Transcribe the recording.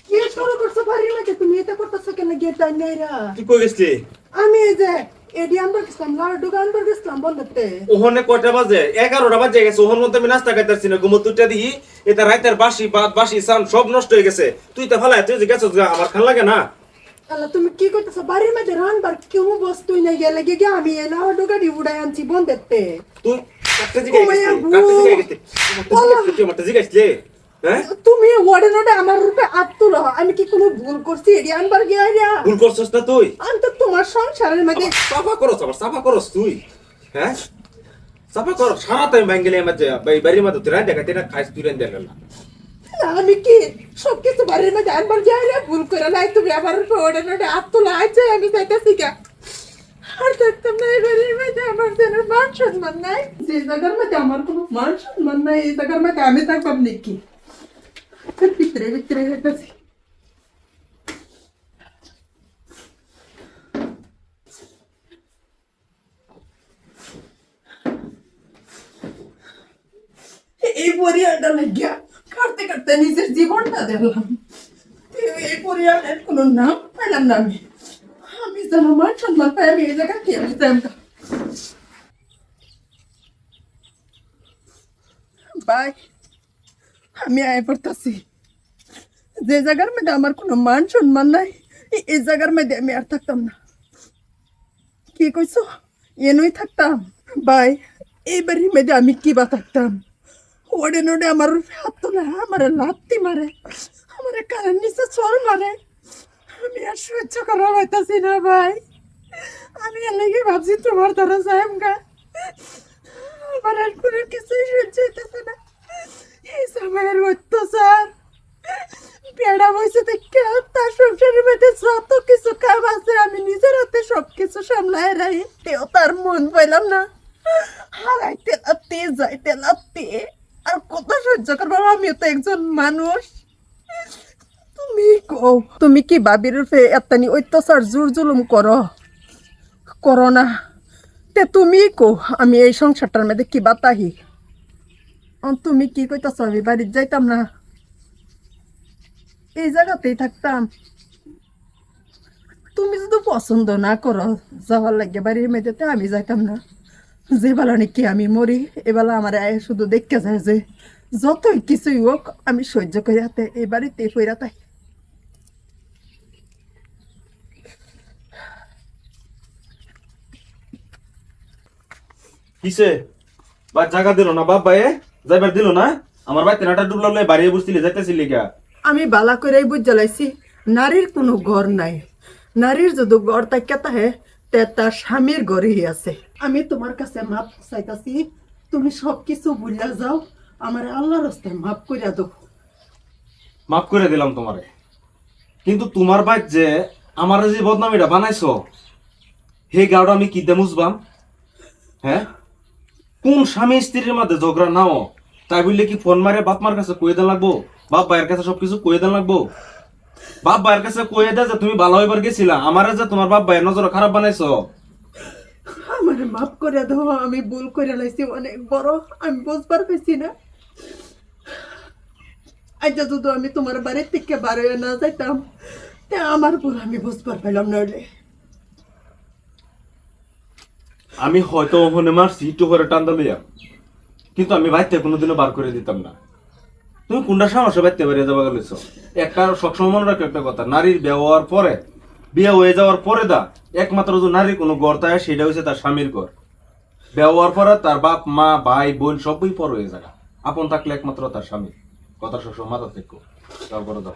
কি শুরু করছো বাড়ির মাঝে? তুমি এটা করতেছো কেন? গেট আইনাইরা তুই কই গেছিলি? আমি এই যে এডিয়াম বার গেছিলাম, লাড্ডু গান বার গেছিলাম বলতে। ওখানে কয়টা বাজে? 11টা বাজে গেছে। ওখান মধ্যে আমি নাস্তা খাইতেছি না, ঘুমো তুইটা দিই। এটা রাতের বাসি ভাত বাসি চাল সব নষ্ট হয়ে গেছে। তুই তো ফালাই তুই যে গেছিস গা, আমার খান লাগে না। আল্লাহ, তুমি কি করতেছো বাড়ির মাঝে? রানবার কেউ বস্তুই নাই, গেলে গিয়ে আমি এই লাড্ডু গাড়ি উড়াই আনছি বন্ধেতে। তুই কাটতে জিগাই গেছিস, কাটতে জিগাই গেছিস। তুই আমারটা জিগাইছিস হ্যাঁ? তুমি ওড়ে নোড়ে আমার রূপে হাত তুলো। আমি কি কোনো ভুল করছি? এডিয়াম বার গিয়া ভুল করছিস না তুই? আমি তো তোমার সংসারের মাঝে সাফা করস, আবার সাফা করস তুই হ্যাঁ? সাফা কর সারা টাইম ভাঙ্গিলে আমার যে বাড়ির মধ্যে তুই রান্না খাইতে না খাইস, তুই রান্না গেল আমি কি সবকিছু বাড়ির মাঝে আনবার যাই রে? ভুল করে নাই, তুমি আমার রূপে ওড়ে নোড়ে হাত তুলো। আছে আমি চাইতেছি গা আর থাকতাম না এই বাড়ির মাঝে। আমার যেন মান সম্মান নাই। যে জায়গার মধ্যে আমার কোনো মান সম্মান নাই, এই জায়গার মধ্যে আমি থাকবাম নাকি? ভিতরে ভিতরে হেঁটেছি। এই পরিয়াটা লাগিয়া কাটতে কাটতে নিজের জীবনটা দেখলাম। এই পরিয়ালের কোনো নাম পেলাম না আমি। আমি যেন মান সম্মান পাই, আমি এই জায়গা কি আমি বাই, আমি আয় পড়তাছি। যে জায়গার মধ্যে আমার কোনো মান সম্মান নাই, এই জায়গার মধ্যে আমি আর থাকতাম না। কি কইছো? এনেই থাকতাম? বাই, এই বাড়ির মধ্যে আমি কি বা থাকতাম? ওড়ে নোড়ে আমার হাত তোলে, আমার লাত্তি মারে, আমার কানের নিচে চর মারে। আমি আর সহ্য করা পাইতাছি না ভাই। আমি এলাকি ভাবছি তোমার দ্বারা যাইম গা, আমার আর কোনো কিছুই সহ্য হইতেছে না। এই সময়ের অত্যাচার বেড়া বসে দেখে তার সংসারের মধ্যে যত কিছু কাম আছে আমি নিজের হাতে সবকিছু সামলায় রাখি, তেও তার মন পাইলাম না। হারাইতে লাত্তি যাইতে লাত্তি, আর কত সহ্য করবো? আমিও তো একজন মানুষ। তুমি কও, তুমি কি বাবির রূপে এত্তানি অত্যাচার জোর জুলুম করো? করো না তে তুমি কও আমি এই সংসারটার মধ্যে কি বাতাহি? তুমি কি কইতাছ? আমি বাড়ির যাইতাম না, এই জায়গাতেই থাকতাম? তুমি যদি পছন্দ না করো যাওয়ার লাগে বাড়ির মেয়েতে, আমি যাইতাম না। যে বেলা নাকি আমি মরি, এবেলা আমার আয় শুধু দেখতে যায় যে যতই কিছুই হোক আমি সহ্য করে হাতে এই বাড়িতে ফিরা তাই। কিসে বা জায়গা দিল না বাপ ভাইয়ে? যাইবার দিল না? আমার ভাই তেনাটা ডুবলালে বাড়িয়ে বসছিলি, যাইতেছিলি গা? আমি বালা করেই বুঝ জ্বালাইছি নারীর কোনো ঘর নাই। নারীর যদি ঘর তাকে তাহে তে তার স্বামীর ঘরেই আছে। আমি তোমার কাছে মাপ চাইতাছি, তুমি সব কিছু ভুলিয়া যাও, আমার আল্লাহর রাস্তায় মাপ করিয়া দাও। মাফ করে দিলাম তোমারে, কিন্তু তোমার ভাই যে আমার যে বদনামিটা বানাইছো, হে গাওটা আমি কি দেমুসবাম? হ্যাঁ, কোন স্বামী স্ত্রীর মধ্যে ঝগড়া নাও তাই বললে কি ফোন মারে বাপ মার কাছে কয়ে দেন লাগবো? বাপ ভাইয়ের কাছে সবকিছু কয়ে দেন লাগবো? বাপ ভাইয়ের কাছে কয়ে দেয় যে তুমি ভালো হইবার গেছিলা, আমারে যে তোমার বাপ ভাইয়ের নজর খারাপ বানাইছো। আমার মাফ করে দাও, আমি ভুল করে লাইছি অনেক বড়, আমি বুঝবার পেছি না। আজ যদি আমি তোমার বাড়ির থেকে বার হয়ে না যাইতাম, তে আমার ভুল আমি বুঝবার পাইলাম নইলে। আমি হয়তো ওখানে মারছি একটু করে টান্দা লইয়া, কিন্তু আমি বাইতে কোনোদিনও বার করে দিতাম না। তুমি কোনটা সাহসে বাইতে বেরিয়ে যাবা গেলেছ? একটা সবসময় মনে রাখো একটা কথা, নারীর বিয়ে হওয়ার পরে, বিয়ে হয়ে যাওয়ার পরে একমাত্র যে নারীর কোনো ঘর থাকে সেটা হচ্ছে তার স্বামীর ঘর। বিয়ে হওয়ার পরে তার বাপ মা ভাই বোন সবই পর হয়ে যায়, আপন থাকলে একমাত্র তার স্বামী। কথা সবসময় মাথা থেকো, তারপরে দাও।